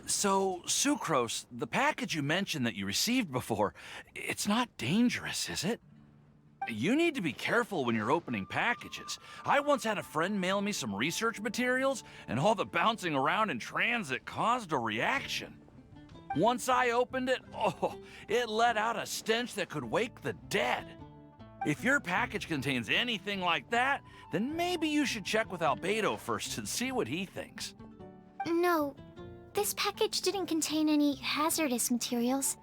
So, Sucrose, the package you mentioned that you received before, it's not dangerous, is it? You need to be careful when you're opening packages. I once had a friend mail me some research materials, and all the bouncing around in transit caused a reaction. Once I opened it, oh, it let out a stench that could wake the dead. If your package contains anything like that, then maybe you should check with Albedo first and see what he thinks. No, this package didn't contain any hazardous materials.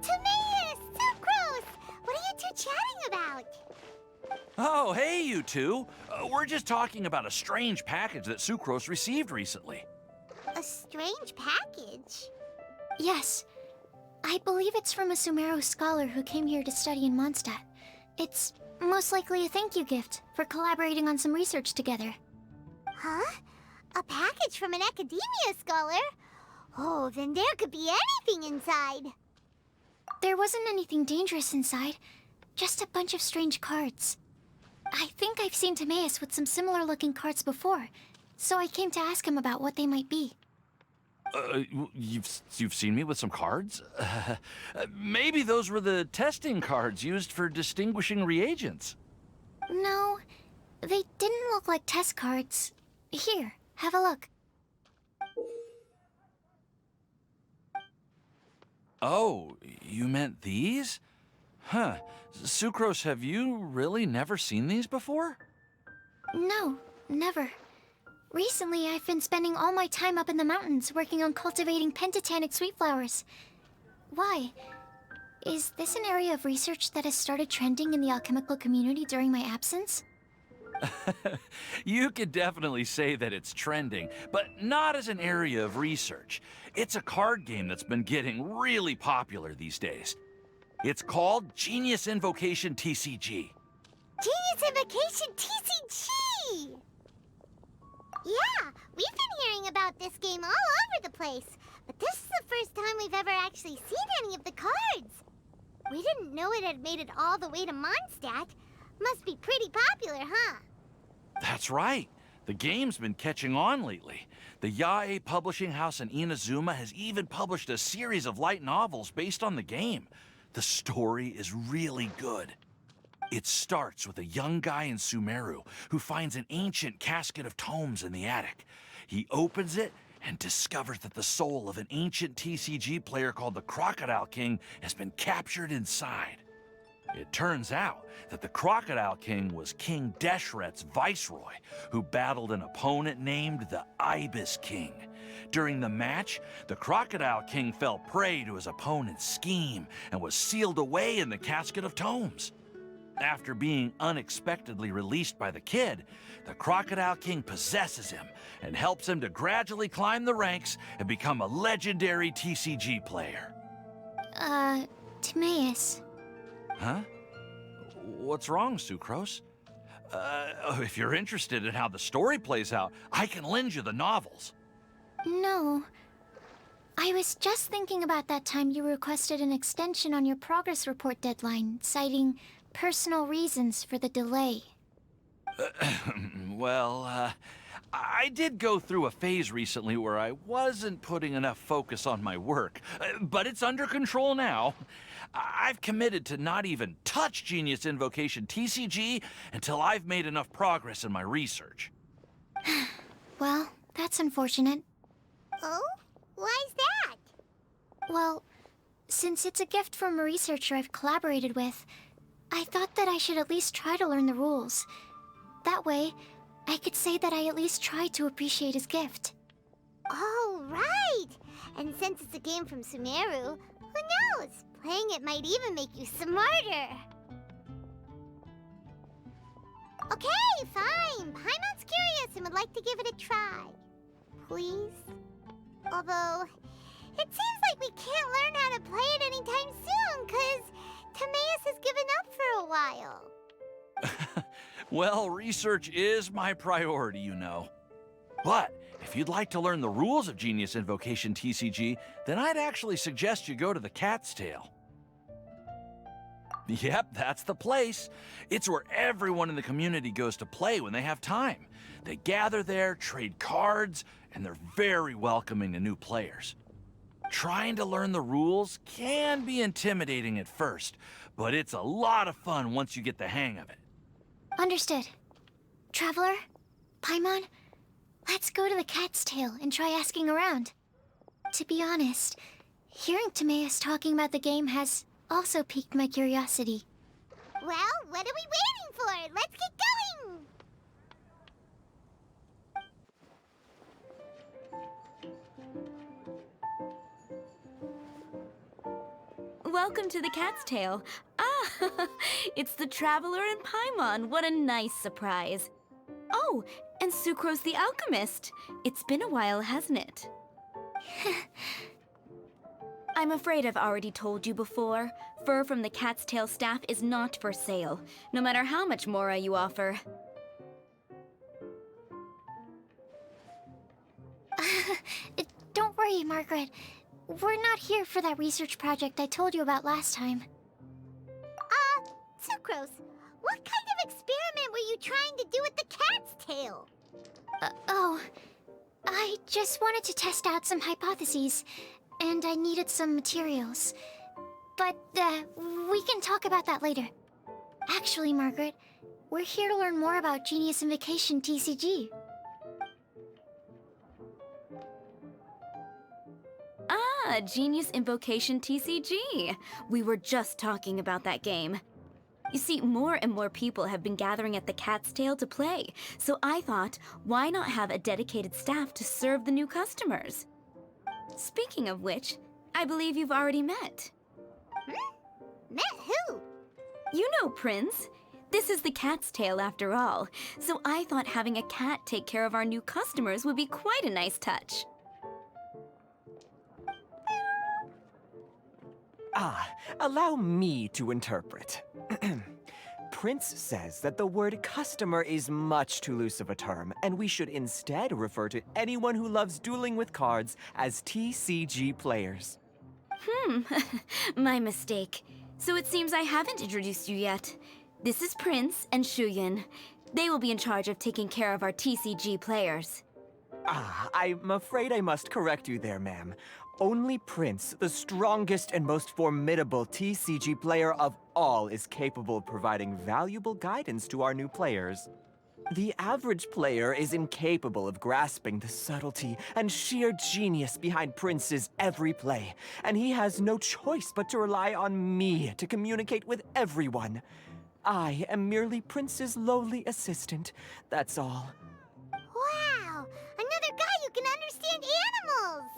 Timaeus! Sucrose! What are you two chatting about? Oh, hey, you two. We're just talking about a strange package that Sucrose received recently. A strange package? Yes. I believe it's from a Sumeru scholar who came here to study in Mondstadt. It's most likely a thank you gift for collaborating on some research together. Huh? A package from an academia scholar? Oh, then there could be anything inside. There wasn't anything dangerous inside, just a bunch of strange cards. I think I've seen Timaeus with some similar looking cards before, so I came to ask him about what they might be. You've seen me with some cards? Maybe those were the testing cards used for distinguishing reagents. No, they didn't look like test cards. Here, have a look. Oh, you meant these? Huh. Sucrose, have you really never seen these before? No, never. Recently, I've been spending all my time up in the mountains working on cultivating pentatonic sweet flowers. Why? Is this an area of research that has started trending in the alchemical community during my absence? You could definitely say that it's trending, but not as an area of research. It's a card game that's been getting really popular these days. It's called Genius Invocation TCG. Genius Invokation TCG! Yeah, we've been hearing about this game all over the place, but this is the first time we've ever actually seen any of the cards. We didn't know it had made it all the way to Mondstadt. Must be pretty popular, huh? That's right. The game's been catching on lately. The Yae publishing house in Inazuma has even published a series of light novels based on the game. The story is really good. It starts with a young guy in Sumeru who finds an ancient casket of tomes in the attic. He opens it and discovers that the soul of an ancient TCG player called the Crocodile King has been captured inside. It turns out that the Crocodile King was King Deshret's viceroy, who battled an opponent named the Ibis King. During the match, the Crocodile King fell prey to his opponent's scheme and was sealed away in the casket of tomes. After being unexpectedly released by the kid, the Crocodile King possesses him and helps him to gradually climb the ranks and become a legendary TCG player. Timaeus. Huh? What's wrong, Sucrose? If you're interested in how the story plays out, I can lend you the novels. No. I was just thinking about that time you requested an extension on your progress report deadline, citing personal reasons for the delay. Well, I did go through a phase recently where I wasn't putting enough focus on my work, but it's under control now. I've committed to not even touch Genius Invocation TCG until I've made enough progress in my research. Well, that's unfortunate. Oh? Why's that? Well, since it's a gift from a researcher I've collaborated with, I thought that I should at least try to learn the rules. That way, I could say that I at least tried to appreciate his gift. Oh, right! And since it's a game from Sumeru, who knows? Playing it might even make you smarter. Okay, fine. Paimon's curious and would like to give it a try. Please? Although, it seems like we can't learn how to play it anytime soon, 'cause Timaeus has given up for a while. Well, research is my priority, you know. But if you'd like to learn the rules of Genius Invocation TCG, then I'd actually suggest you go to the Cat's Tail. Yep, that's the place. It's where everyone in the community goes to play when they have time. They gather there, trade cards, and they're very welcoming to new players. Trying to learn the rules can be intimidating at first, but it's a lot of fun once you get the hang of it. Understood. Traveler? Paimon? Let's go to the Cat's Tail and try asking around. To be honest, hearing Timaeus talking about the game has also piqued my curiosity. Well, what are we waiting for? Let's get going! Welcome to the Cat's Tail. Ah, it's the Traveler and Paimon. What a nice surprise. Oh, and Sucrose the Alchemist. It's been a while, hasn't it? I'm afraid I've already told you before. Fur from the Cat's Tail staff is not for sale, no matter how much Mora you offer. Don't worry, Margaret. We're not here for that research project I told you about last time. Sucrose, what kind of experiment were you trying to do with the cat's tail? I just wanted to test out some hypotheses, and I needed some materials. But, we can talk about that later. Actually, Margaret, we're here to learn more about Genius Invokation TCG. Ah, Genius Invocation TCG. We were just talking about that game. You see, more and more people have been gathering at the Cat's Tail to play, so I thought, why not have a dedicated staff to serve the new customers? Speaking of which, I believe you've already met. Met who? You know Prince. This is the Cat's Tail after all, so I thought having a cat take care of our new customers would be quite a nice touch. Allow me to interpret. Prince says that the word customer is much too loose of a term, and we should instead refer to anyone who loves dueling with cards as TCG players. My mistake. So it seems I haven't introduced you yet. This is Prince and Shuyan. They will be in charge of taking care of our TCG players. I'm afraid I must correct you there, ma'am. Only Prince, the strongest and most formidable TCG player of all, is capable of providing valuable guidance to our new players. The average player is incapable of grasping the subtlety and sheer genius behind Prince's every play, and he has no choice but to rely on me to communicate with everyone. I am merely Prince's lowly assistant, that's all. Wow! Another guy who can understand animals!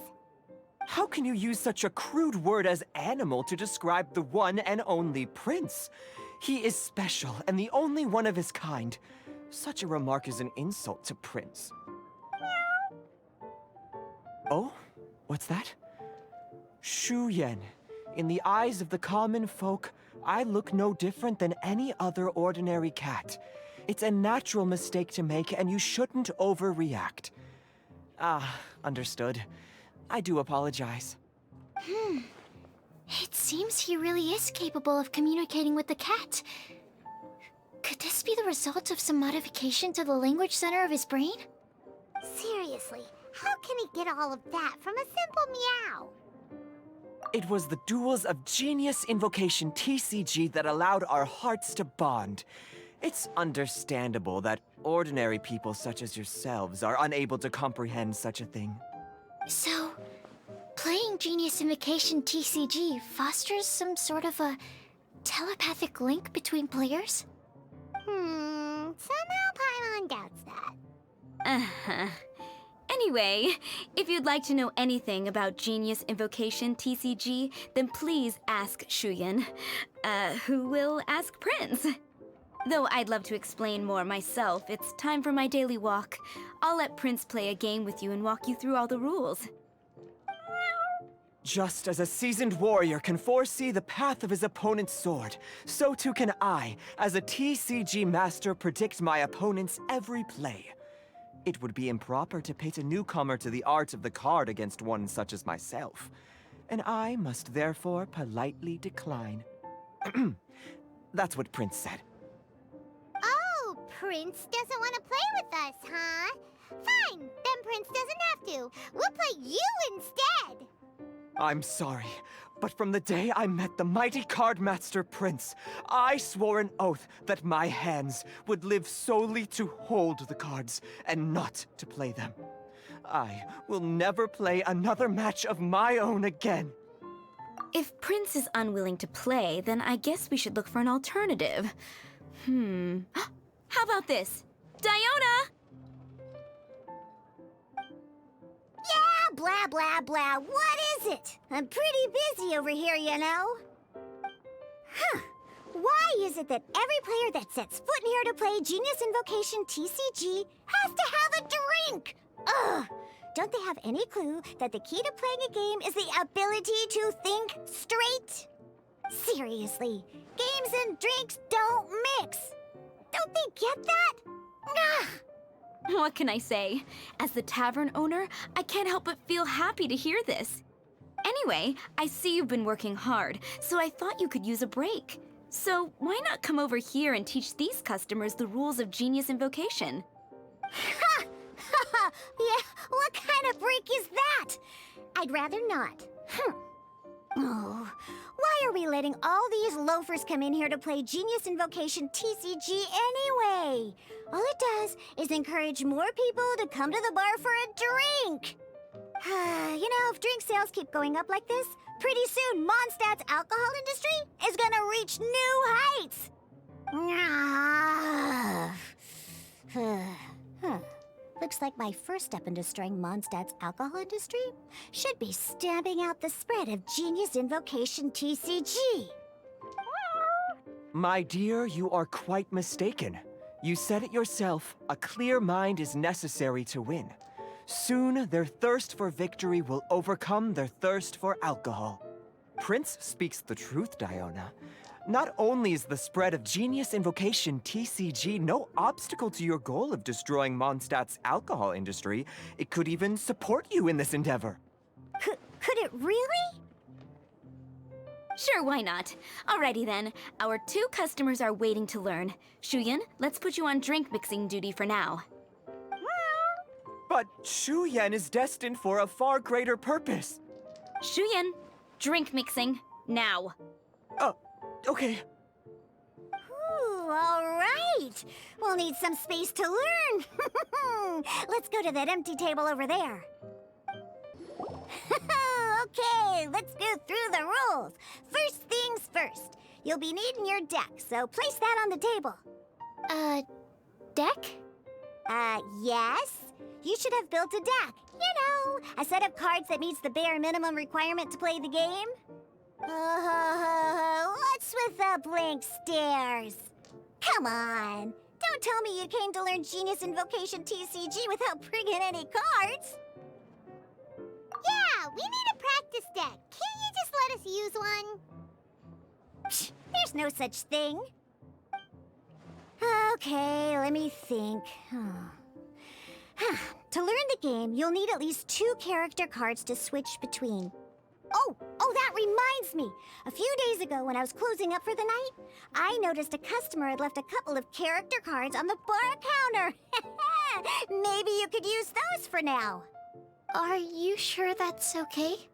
How can you use such a crude word as animal to describe the one and only Prince? He is special and the only one of his kind. Such a remark is an insult to Prince. Oh? What's that? Shuyan. In the eyes of the common folk, I look no different than any other ordinary cat. It's a natural mistake to make, and you shouldn't overreact. Understood. I do apologize. It seems he really is capable of communicating with the cat. Could this be the result of some modification to the language center of his brain? Seriously, how can he get all of that from a simple meow? It was the duels of Genius Invocation TCG that allowed our hearts to bond. It's understandable that ordinary people such as yourselves are unable to comprehend such a thing. So, playing Genius Invocation TCG fosters some sort of a telepathic link between players? Somehow Paimon doubts that. Uh-huh. Anyway, if you'd like to know anything about Genius Invocation TCG, then please ask Shuyan, who will ask Prince. Though I'd love to explain more myself, it's time for my daily walk. I'll let Prince play a game with you and walk you through all the rules. Just as a seasoned warrior can foresee the path of his opponent's sword, so too can I, as a TCG master, predict my opponent's every play. It would be improper to pit a newcomer to the art of the card against one such as myself, and I must therefore politely decline. That's what Prince said. Oh, Prince doesn't want to play with us, huh? Fine, then Prince doesn't have to. We'll play you instead. I'm sorry, but from the day I met the mighty Cardmaster Prince, I swore an oath that my hands would live solely to hold the cards and not to play them. I will never play another match of my own again. If Prince is unwilling to play, then I guess we should look for an alternative. How about this? Diona! Yeah, blah, blah, blah. What is it? I'm pretty busy over here, you know. Huh. Why is it that every player that sets foot in here to play Genius Invocation TCG has to have a drink? Ugh! Don't they have any clue that the key to playing a game is the ability to think straight? Seriously, games and drinks don't mix. Don't they get that? Ugh! What can I say? As the tavern owner, I can't help but feel happy to hear this. Anyway, I see you've been working hard, so I thought you could use a break. So why not come over here and teach these customers the rules of Genius Invocation? Ha! Ha! Yeah, what kind of break is that? I'd rather not. Oh, why are we letting all these loafers come in here to play Genius Invocation TCG anyway? All it does is encourage more people to come to the bar for a drink. You know, if drink sales keep going up like this, pretty soon Mondstadt's alcohol industry is gonna reach new heights. Looks like my first step in destroying Mondstadt's alcohol industry should be stamping out the spread of Genius Invocation TCG. My dear, you are quite mistaken. You said it yourself, a clear mind is necessary to win. Soon, their thirst for victory will overcome their thirst for alcohol. Prince speaks the truth, Diona. Not only is the spread of Genius Invocation TCG no obstacle to your goal of destroying Mondstadt's alcohol industry, it could even support you in this endeavor. Could it really? Sure, why not? Alrighty then, our 2 customers are waiting to learn. Shuyan, let's put you on drink mixing duty for now. But Shuyan is destined for a far greater purpose. Shuyan, drink mixing, now. Okay. Ooh, all right. We'll need some space to learn. Let's go to that empty table over there. Okay, let's go through the rules. First things first. You'll be needing your deck, so place that on the table. Deck? Yes. You should have built a deck. You know, a set of cards that meets the bare minimum requirement to play the game. What's with the blank stares? Come on. Don't tell me you came to learn Genius Invocation TCG without bringing any cards. Yeah, we need a practice deck. Can't you just let us use one? Psh, there's no such thing. Okay, let me think. To learn the game, you'll need at least 2 character cards to switch between. Oh, that reminds me. A few days ago, when I was closing up for the night, I noticed a customer had left a couple of character cards on the bar counter. Maybe you could use those for now. Are you sure that's okay?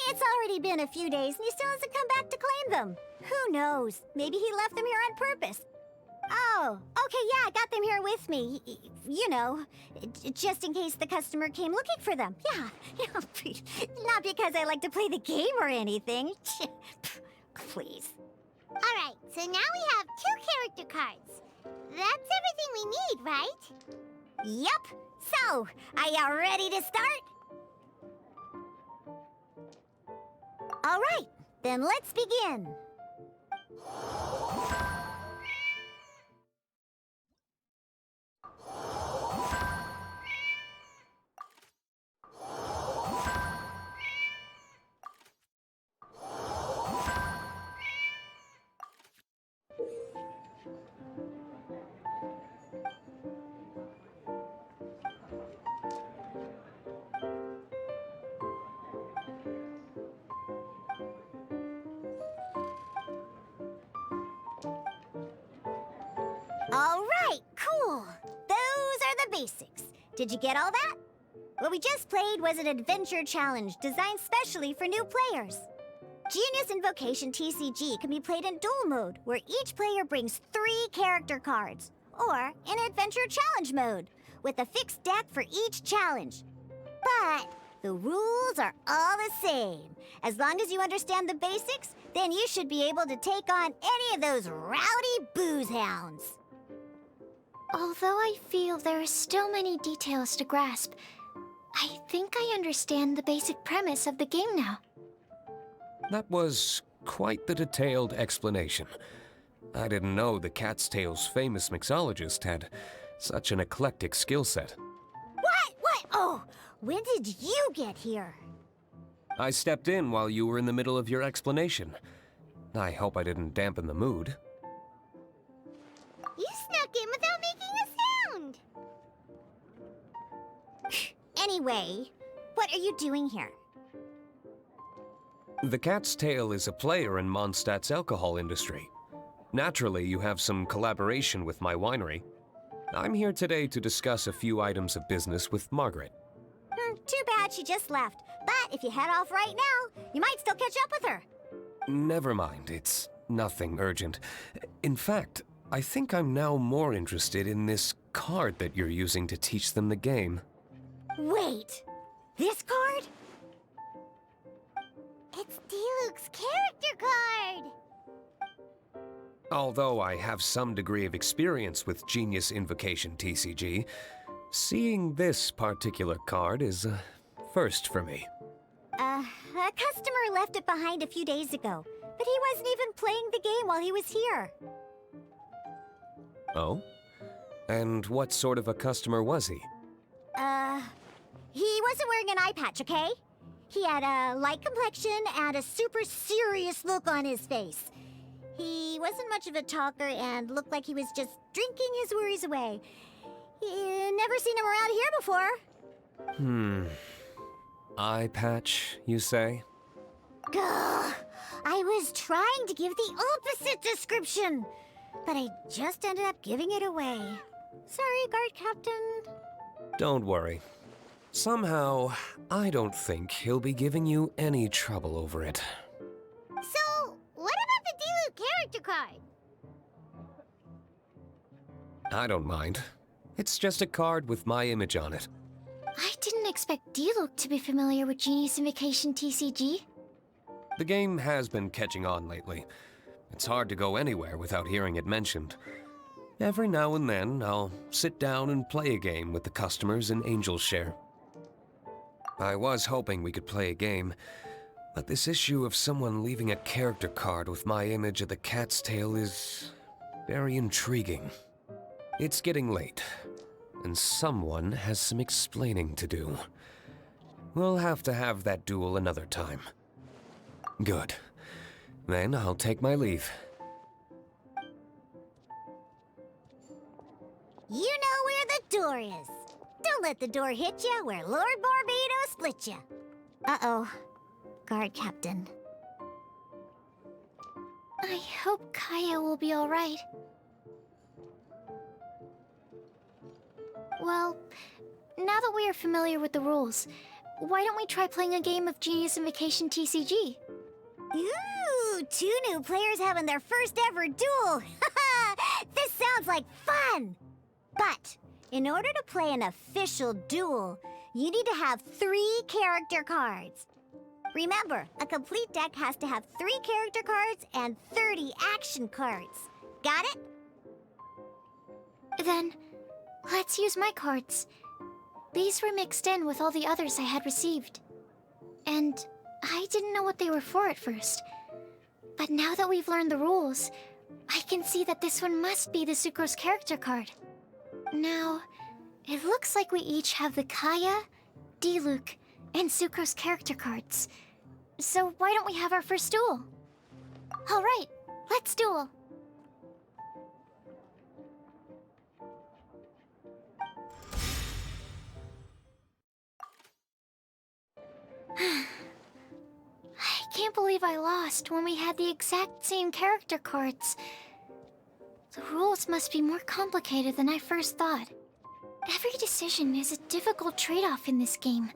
It's already been a few days and he still hasn't come back to claim them. Who knows? Maybe he left them here on purpose. Oh, okay, yeah, I got them here with me. You know, just in case the customer came looking for them. Yeah, not because I like to play the game or anything. Please. All right, so now we have 2 character cards. That's everything we need, right? Yep. So, are you ready to start? All right, then let's begin. All right, cool. Those are the basics. Did you get all that? What we just played was an adventure challenge designed specially for new players. Genius Invocation TCG can be played in duel mode, where each player brings 3 character cards, or in adventure challenge mode, with a fixed deck for each challenge. But the rules are all the same. As long as you understand the basics, then you should be able to take on any of those rowdy booze hounds. Although I feel there are still many details to grasp, I think I understand the basic premise of the game now. That was quite the detailed explanation. I didn't know the Cat's Tail's famous mixologist had such an eclectic skill set. What? Oh, when did you get here? I stepped in while you were in the middle of your explanation. I hope I didn't dampen the mood. You snuck in without making a sound. Anyway, what are you doing here? The Cat's Tail is a player in Mondstadt's alcohol industry. Naturally, you have some collaboration with my winery. I'm here today to discuss a few items of business with Margaret. Too bad she just left. But if you head off right now, you might still catch up with her. Never mind, it's nothing urgent. In fact, I think I'm now more interested in this card that you're using to teach them the game. Wait, this card? It's Diluc's character card! Although I have some degree of experience with Genius Invocation TCG, seeing this particular card is a first for me. A customer left it behind a few days ago, but he wasn't even playing the game while he was here. Oh? And what sort of a customer was he? He wasn't wearing an eye patch, okay? He had a light complexion and a super serious look on his face. He wasn't much of a talker and looked like he was just drinking his worries away. Never seen him around here before. Eye patch, you say? Gah! I was trying to give the opposite description, but I just ended up giving it away. Sorry, guard captain. Don't worry. Somehow, I don't think he'll be giving you any trouble over it. So, what about the Diluc character card? I don't mind. It's just a card with my image on it. I didn't expect Diluc to be familiar with Genius Invocation TCG. The game has been catching on lately. It's hard to go anywhere without hearing it mentioned. Every now and then, I'll sit down and play a game with the customers in Angel's Share. I was hoping we could play a game, but this issue of someone leaving a character card with my image of the Cat's Tail is very intriguing. It's getting late, and someone has some explaining to do. We'll have to have that duel another time. Good. Then I'll take my leave. You know where the door is. Don't let the door hit you where Lord Barbados split you. Uh-oh. Guard captain. I hope Kaya will be all right. Well, now that we are familiar with the rules, why don't we try playing a game of Genius Invocation TCG? Ooh, 2 new players having their first ever duel. This sounds like fun! But in order to play an official duel, you need to have 3 character cards. Remember, a complete deck has to have 3 character cards and 30 action cards. Got it? Then, let's use my cards. These were mixed in with all the others I had received. And I didn't know what they were for at first. But now that we've learned the rules, I can see that this one must be the Sucrose character card. Now, it looks like we each have the Kaya, Diluc, and Sucrose character cards. So why don't we have our first duel? All right, let's duel. I can't believe I lost when we had the exact same character cards. The rules must be more complicated than I first thought. Every decision is a difficult trade-off in this game.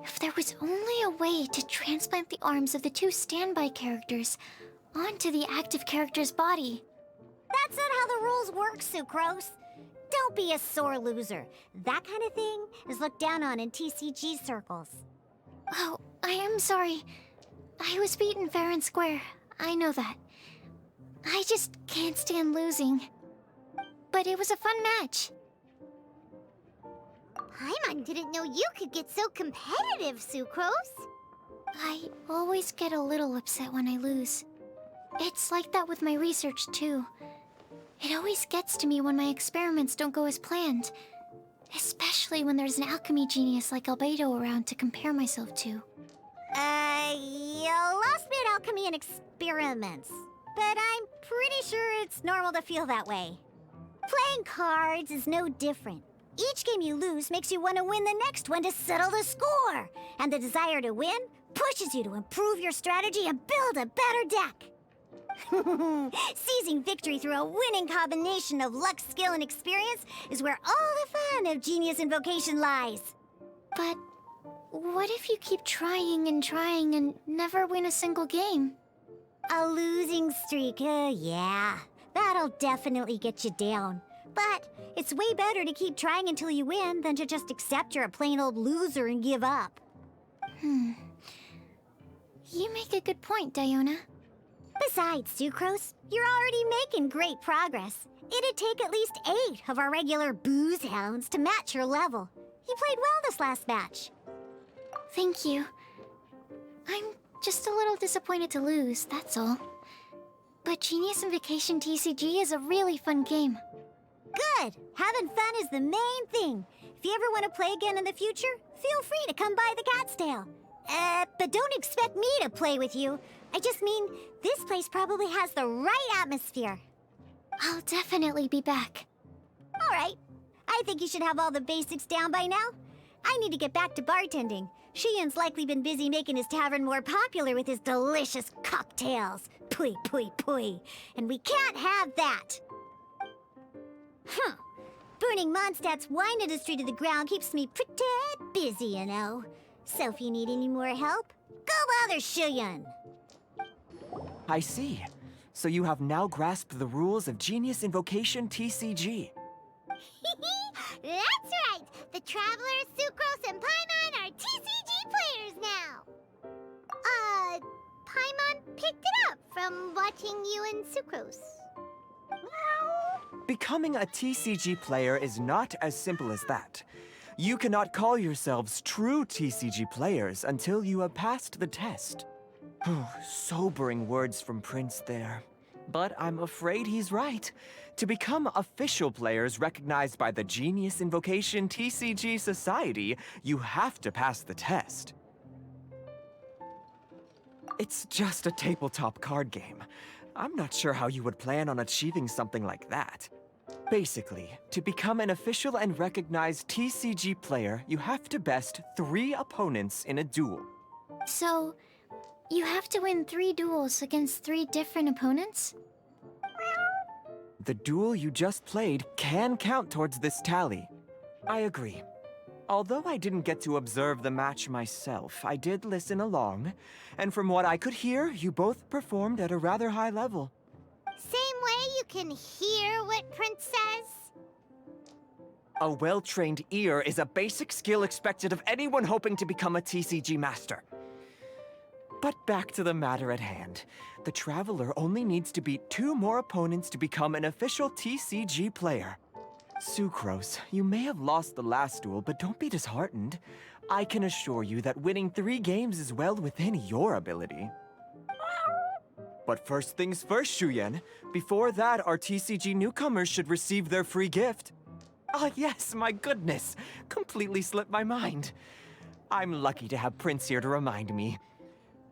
If there was only a way to transplant the arms of the two standby characters onto the active character's body. That's not how the rules work, Sucrose. Don't be a sore loser. That kind of thing is looked down on in TCG circles. Oh, I am sorry. I was beaten fair and square. I know that. I just can't stand losing. But it was a fun match. Paimon didn't know you could get so competitive, Sucrose. I always get a little upset when I lose. It's like that with my research, too. It always gets to me when my experiments don't go as planned. Especially when there's an alchemy genius like Albedo around to compare myself to. You lost me at alchemy and experiments. But I'm pretty sure it's normal to feel that way. Playing cards is no different. Each game you lose makes you want to win the next one to settle the score. And the desire to win pushes you to improve your strategy and build a better deck. Seizing victory through a winning combination of luck, skill, and experience is where all the fun of Genius Invocation lies. But what if you keep trying and never win a single game? A losing streak, yeah. That'll definitely get you down. But it's way better to keep trying until you win than to just accept you're a plain old loser and give up. You make a good point, Diona. Besides, Sucrose, you're already making great progress. It'd take at least 8 of our regular booze hounds to match your level. You played well this last match. Thank you. I'm just a little disappointed to lose, that's all. But Genius Invokation TCG is a really fun game. Good! Having fun is the main thing. If you ever want to play again in the future, feel free to come by the Cat's Tail. But don't expect me to play with you. I just mean, this place probably has the right atmosphere. I'll definitely be back. All right. I think you should have all the basics down by now. I need to get back to bartending. Shiyan's likely been busy making his tavern more popular with his delicious cocktails. Pui, pui, pui. And we can't have that. Burning Mondstadt's wine industry to the ground keeps me pretty busy, you know. So if you need any more help, go bother Shiyan. I see. So you have now grasped the rules of Genius Invocation TCG. That's right! The Travelers, Sucrose, and Paimon are TCG players now! Paimon picked it up from watching you and Sucrose. Becoming a TCG player is not as simple as that. You cannot call yourselves true TCG players until you have passed the test. Sobering words from Prince there. But I'm afraid he's right. To become official players recognized by the Genius Invocation TCG Society, you have to pass the test. It's just a tabletop card game. I'm not sure how you would plan on achieving something like that. Basically, to become an official and recognized TCG player, you have to best 3 opponents in a duel. So, you have to win 3 duels against 3 different opponents? The duel you just played can count towards this tally. I agree. Although I didn't get to observe the match myself, I did listen along, and from what I could hear, you both performed at a rather high level. Same way you can hear what Prince says? A well-trained ear is a basic skill expected of anyone hoping to become a TCG master. But back to the matter at hand. The Traveler only needs to beat 2 more opponents to become an official TCG player. Sucrose, you may have lost the last duel, but don't be disheartened. I can assure you that winning 3 games is well within your ability. But first things first, Shuyen. Before that, our TCG newcomers should receive their free gift. Ah, yes, my goodness. Completely slipped my mind. I'm lucky to have Prince here to remind me.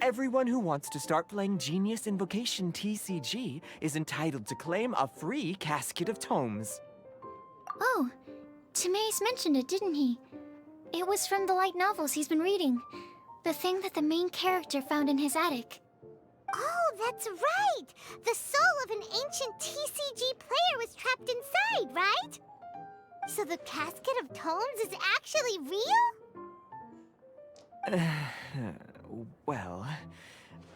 Everyone who wants to start playing Genius Invocation TCG is entitled to claim a free casket of tomes. Oh, Timaeus mentioned it, didn't he? It was from the light novels he's been reading. The thing that the main character found in his attic. Oh, that's right! The soul of an ancient TCG player was trapped inside, right? So the Casket of Tomes is actually real? Well,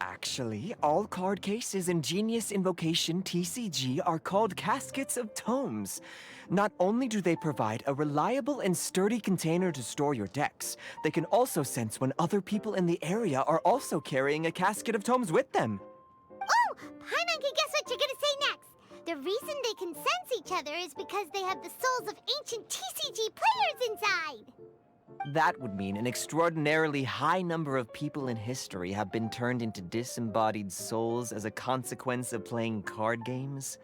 actually, all card cases in Genius Invocation TCG are called Caskets of Tomes. Not only do they provide a reliable and sturdy container to store your decks, they can also sense when other people in the area are also carrying a Casket of Tomes with them. Oh! Paimon can guess what you're gonna say next! The reason they can sense each other is because they have the souls of ancient TCG players inside! That would mean an extraordinarily high number of people in history have been turned into disembodied souls as a consequence of playing card games?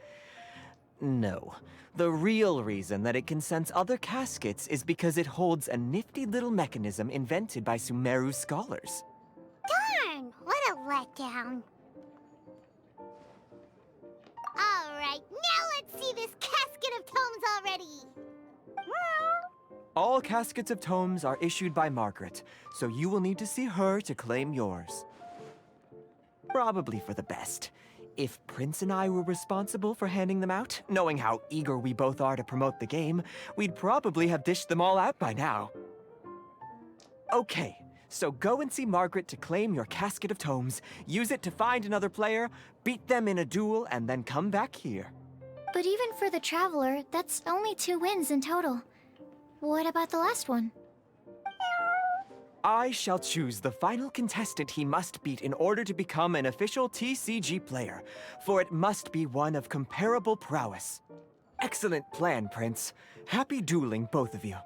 No. The real reason that it can sense other caskets is because it holds a nifty little mechanism invented by Sumeru's scholars. Darn! What a letdown. Alright, now let's see this Casket of Tomes already! All Caskets of Tomes are issued by Margaret, so you will need to see her to claim yours. Probably for the best. If Prince and I were responsible for handing them out, knowing how eager we both are to promote the game, we'd probably have dished them all out by now. Okay, so go and see Margaret to claim your Casket of Tomes, use it to find another player, beat them in a duel, and then come back here. But even for the Traveler, that's only 2 wins in total. What about the last one? I shall choose the final contestant he must beat in order to become an official TCG player, for it must be one of comparable prowess. Excellent plan, Prince. Happy dueling, both of you.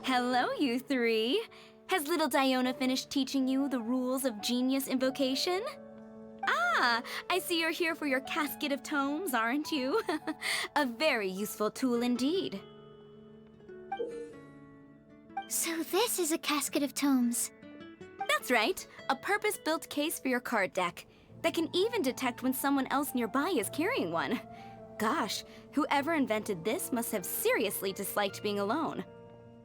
Hello, you three. Has little Diona finished teaching you the rules of Genius Invocation? Ah, I see you're here for your Casket of Tomes, aren't you? A very useful tool indeed. So this is a Casket of Tomes. That's right, a purpose-built case for your card deck that can even detect when someone else nearby is carrying one. Gosh, whoever invented this must have seriously disliked being alone.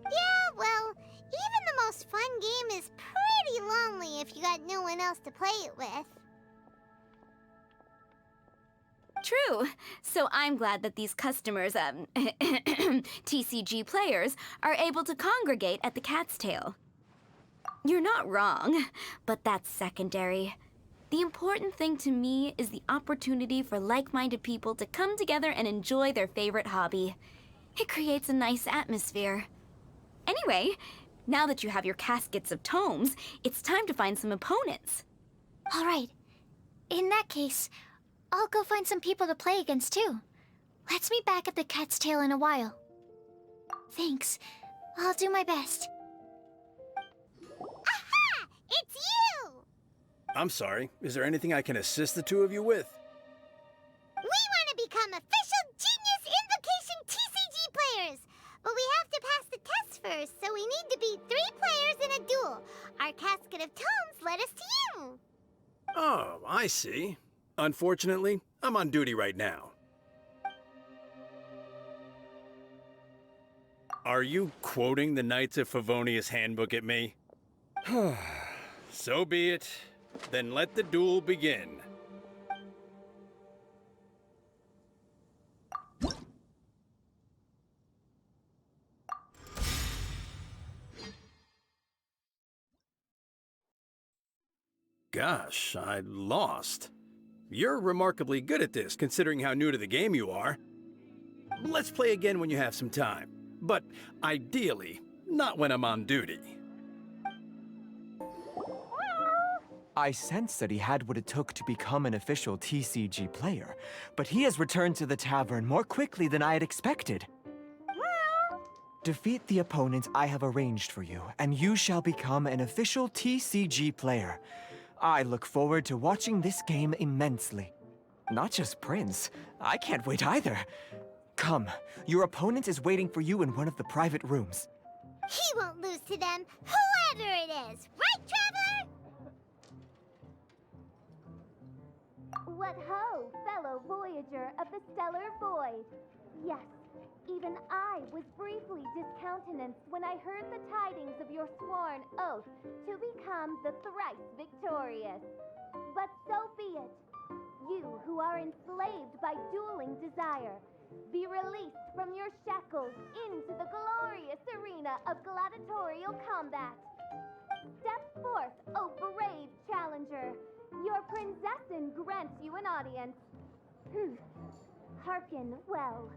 Yeah, well, even the most fun game is pretty lonely if you got no one else to play it with. True. So I'm glad that these customers, TCG players, are able to congregate at the Cat's Tail. You're not wrong, but that's secondary. The important thing to me is the opportunity for like-minded people to come together and enjoy their favorite hobby. It creates a nice atmosphere. Anyway, now that you have your Caskets of Tomes, it's time to find some opponents. All right. In that case, I'll go find some people to play against too. Let's meet back at the Cat's Tail in a while. Thanks. I'll do my best. Aha! It's you! I'm sorry. Is there anything I can assist the two of you with? We want to become official Genius Invocation TCG players! But we have to pass the test first, so we need to beat 3 players in a duel. Our Casket of Tomes led us to you! Oh, I see. Unfortunately, I'm on duty right now. Are you quoting the Knights of Favonius handbook at me? So be it. Then let the duel begin. Gosh, I lost. You're remarkably good at this, considering how new to the game you are. Let's play again when you have some time. But ideally, not when I'm on duty. I sensed that he had what it took to become an official TCG player, but he has returned to the tavern more quickly than I had expected. Defeat the opponent I have arranged for you, and you shall become an official TCG player. I look forward to watching this game immensely. Not just Prince, I can't wait either. Come, your opponent is waiting for you in one of the private rooms. He won't lose to them, whoever it is! Right, Traveler? What ho, fellow voyager of the stellar void! Yes, Even I was briefly discountenanced when I heard the tidings of your sworn oath to become the thrice victorious. But so be it. You who are enslaved by dueling desire, be released from your shackles into the glorious arena of gladiatorial combat. Step forth, O brave challenger. Your princessin grants you an audience. Hearken well.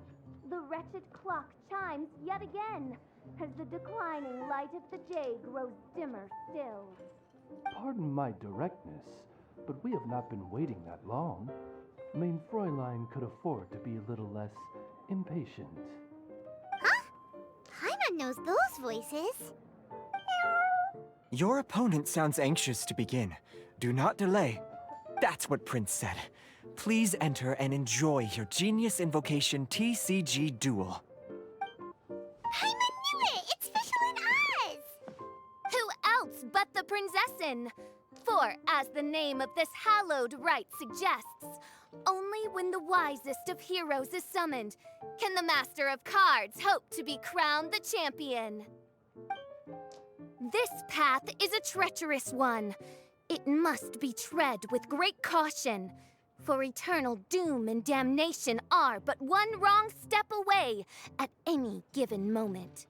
The wretched clock chimes yet again, as the declining light of the day grows dimmer still. Pardon my directness, but we have not been waiting that long. Mein Fräulein could afford to be a little less impatient. Huh? Paimon knows those voices. Your opponent sounds anxious to begin. Do not delay. That's what Prince said. Please enter and enjoy your Genius Invocation TCG duel. Paimon knew it! It's Fischl and Oz! Who else but the princessin? For, as the name of this hallowed rite suggests, only when the wisest of heroes is summoned can the master of cards hope to be crowned the champion. This path is a treacherous one. It must be tread with great caution, for eternal doom and damnation are but one wrong step away at any given moment.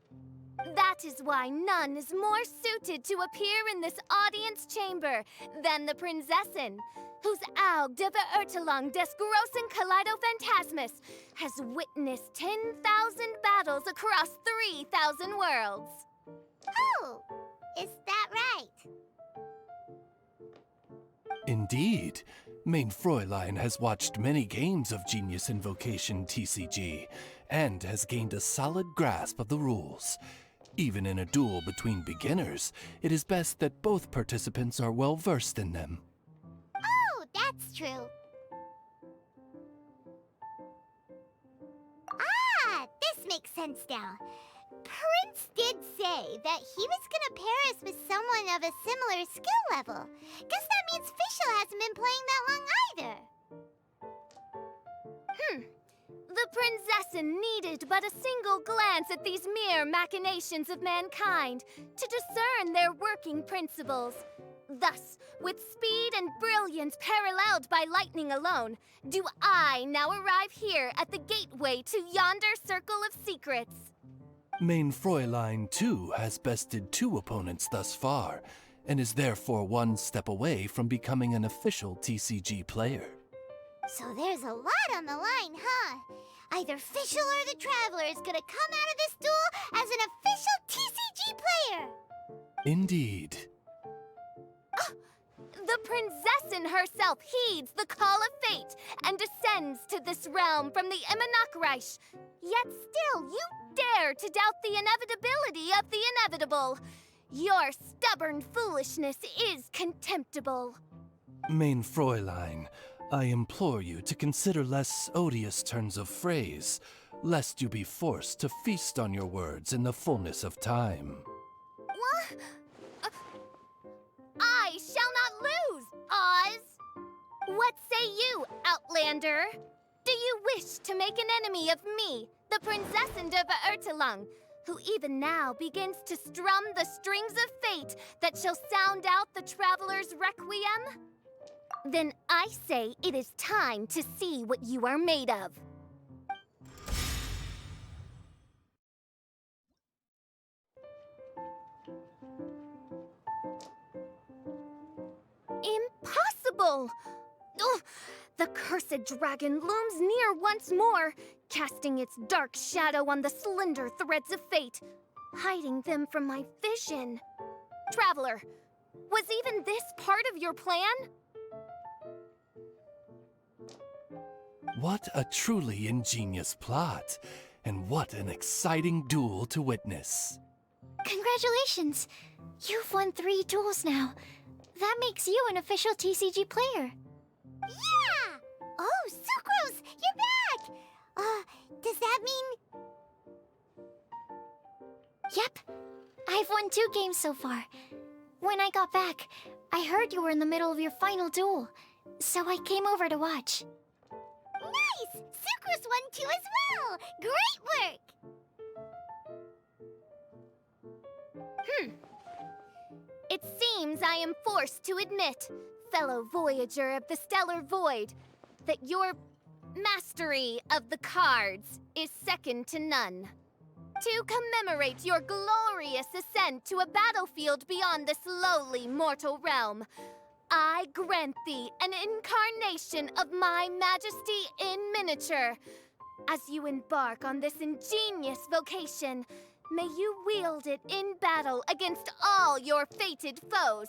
That is why none is more suited to appear in this audience chamber than the princessin, whose Aug de Beurtelang des großen Kaleido-Phantasmus has witnessed 10,000 battles across 3,000 worlds. Oh, is that right? Indeed. Mein Fräulein has watched many games of Genius Invocation TCG, and has gained a solid grasp of the rules. Even in a duel between beginners, it is best that both participants are well versed in them. Oh, that's true. Ah, this makes sense now. Prince did say that he was gonna pair us with someone of a similar skill level. Guess that means Fischl hasn't been playing that long either. The princessin needed but a single glance at these mere machinations of mankind to discern their working principles. Thus, with speed and brilliance paralleled by lightning alone, do I now arrive here at the gateway to yonder circle of secrets. Mein Fräulein, too, has bested 2 opponents thus far, and is therefore one step away from becoming an official TCG player. So there's a lot on the line, huh? Either Fischl or the Traveler is gonna come out of this duel as an official TCG player! Indeed. The princessin herself heeds the call of fate and descends to this realm from the Immanakreich. Yet still, you dare to doubt the inevitability of the inevitable. Your stubborn foolishness is contemptible. Mein Fräulein, I implore you to consider less odious turns of phrase, lest you be forced to feast on your words in the fullness of time. What? I shall not lose, Oz! What say you, Outlander? Do you wish to make an enemy of me, the Princessin de Beurtelang, who even now begins to strum the strings of fate that shall sound out the Traveler's Requiem? Then I say it is time to see what you are made of. Impossible! Ugh, the cursed dragon looms near once more, casting its dark shadow on the slender threads of fate, hiding them from my vision. Traveler, was even this part of your plan? What a truly ingenious plot, and what an exciting duel to witness. Congratulations! You've won 3 duels now. That makes you an official TCG player. Yeah! Oh, Sucrose, you're back! Does that mean... Yep. I've won 2 games so far. When I got back, I heard you were in the middle of your final duel, so I came over to watch. Nice! Sucrose progress one too as well! Great work! It seems I am forced to admit, fellow voyager of the stellar void, that your mastery of the cards is second to none. To commemorate your glorious ascent to a battlefield beyond this lowly mortal realm, I grant thee an incarnation of my majesty in miniature. As you embark on this ingenious vocation, may you wield it in battle against all your fated foes,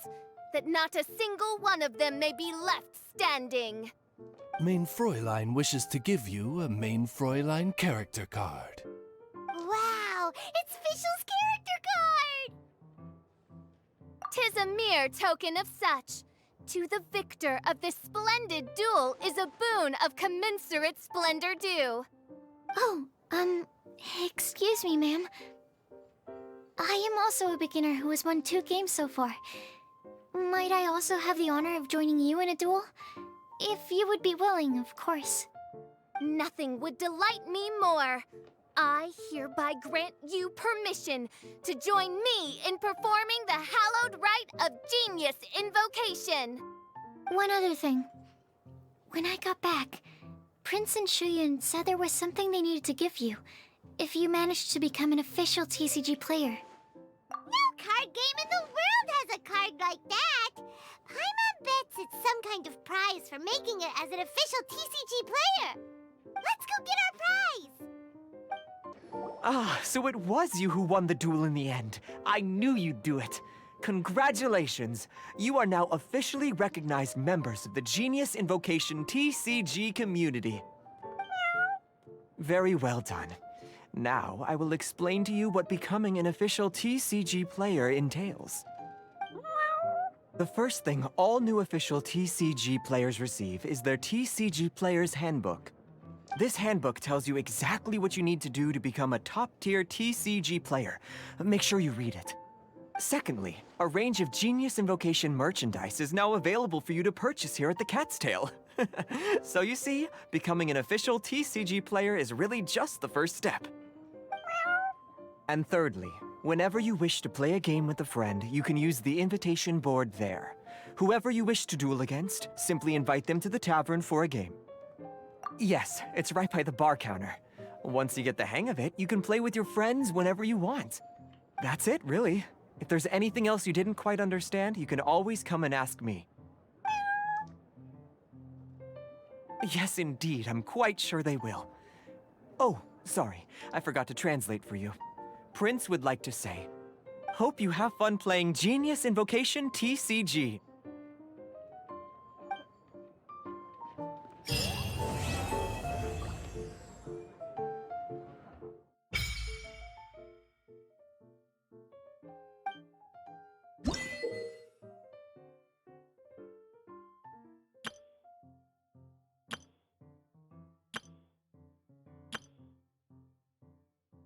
that not a single one of them may be left standing. Main Fräulein wishes to give you a Main Fräulein character card. Wow! It's Fischl's character card! 'Tis a mere token of such. To the victor of this splendid duel is a boon of commensurate splendor due. Oh, excuse me, ma'am. I am also a beginner who has won 2 games so far. Might I also have the honor of joining you in a duel? If you would be willing, of course. Nothing would delight me more. I hereby grant you permission to join me in performing the hallowed rite of Genius Invocation. One other thing. When I got back, Prince and Shuyan said there was something they needed to give you if you managed to become an official TCG player. No card game in the world has a card like that! Paimon bets it's some kind of prize for making it as an official TCG player! Let's go get our prize! Ah, so it was you who won the duel in the end. I knew you'd do it. Congratulations! You are now officially recognized members of the Genius Invocation TCG community. Very well done. Now, I will explain to you what becoming an official TCG player entails. The first thing all new official TCG players receive is their TCG Player's Handbook. This handbook tells you exactly what you need to do to become a top-tier TCG player. Make sure you read it. Secondly, a range of Genius Invocation merchandise is now available for you to purchase here at the Cat's Tail. So you see, becoming an official TCG player is really just the first step. And thirdly, whenever you wish to play a game with a friend, you can use the invitation board there. Whoever you wish to duel against, simply invite them to the tavern for a game. Yes, it's right by the bar counter. Once you get the hang of it, you can play with your friends whenever you want. That's it, really. If there's anything else you didn't quite understand, you can always come and ask me. Yes, indeed, I'm quite sure they will. Oh, sorry, I forgot to translate for you. Prince would like to say, hope you have fun playing Genius Invocation TCG.